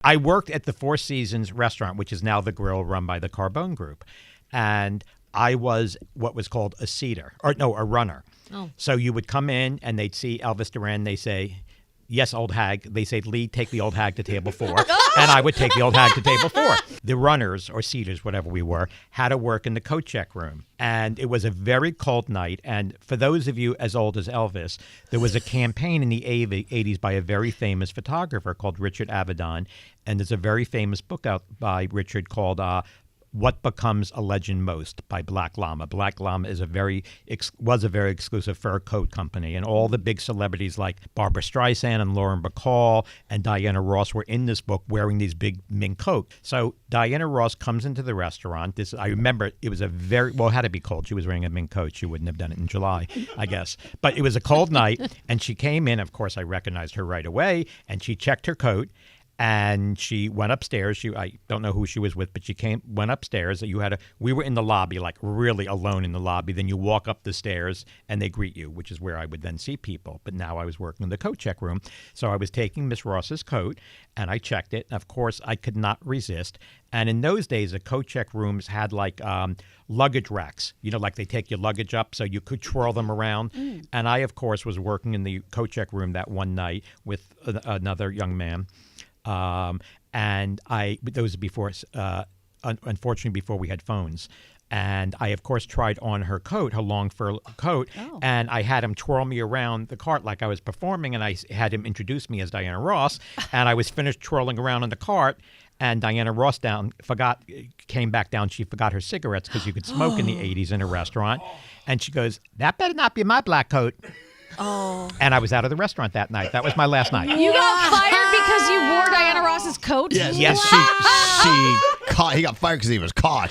I worked at the Four Seasons restaurant, which is now the Grill run by the Carbone Group. And I was what was called a seater, a runner. Oh. So you would come in and they'd see Elvis Duran. They say, yes, old hag. They say, Lee, take the old hag to table 4. And I would take the old hag to table 4. The runners or seaters, whatever we were, had to work in the coat check room. And it was a very cold night. And for those of you as old as Elvis, there was a campaign in the 80s by a very famous photographer called Richard Avedon. And there's a very famous book out by Richard called What Becomes a Legend Most by Black Llama. Black Llama is was a very exclusive fur coat company, and all the big celebrities like Barbra Streisand and Lauren Bacall and Diana Ross were in this book wearing these big mink coats. So Diana Ross comes into the restaurant. I remember it was it had to be cold. She was wearing a mink coat. She wouldn't have done it in July, I guess. But it was a cold night, and she came in. Of course, I recognized her right away, and she checked her coat. And she went upstairs. I don't know who she was with, but she went upstairs. We were in the lobby, like really alone in the lobby. Then you walk up the stairs and they greet you, which is where I would then see people. But now I was working in the coat check room. So I was taking Miss Ross's coat and I checked it. And of course, I could not resist. And in those days, the coat check rooms had like luggage racks, like they take your luggage up so you could twirl them around. And I, of course, was working in the coat check room that one night with another young man. But those before, unfortunately, before we had phones. And I, of course, tried on her coat, her long fur coat, and I had him twirl me around the cart like I was performing, and I had him introduce me as Diana Ross, and I was finished twirling around on the cart, and Diana Ross came back down. She forgot her cigarettes because you could smoke in the 80s in a restaurant, and she goes, "That better not be my black coat." Oh. And I was out of the restaurant that night. That was my last night. You got fired because you wore Diana Ross's coat? Yes. Yes, he got fired because he was caught.